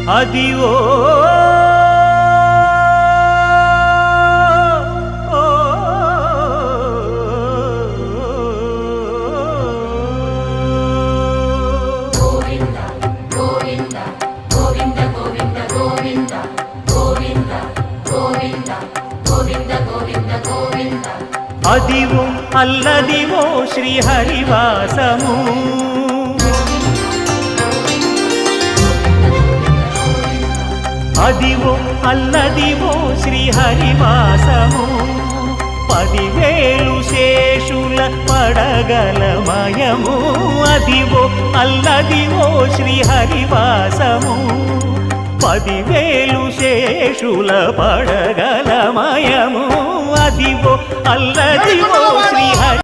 Adivo Adivo Alladivo శ్రీహరివాసము Adivo Alladivo శ్రీహరివాసము 10,000 శేషుల పడగలమయము Adivo Alladivo శ్రీహరివాసము 10,000 శేషుల పడగలమయము Adivo Alladivo Srihari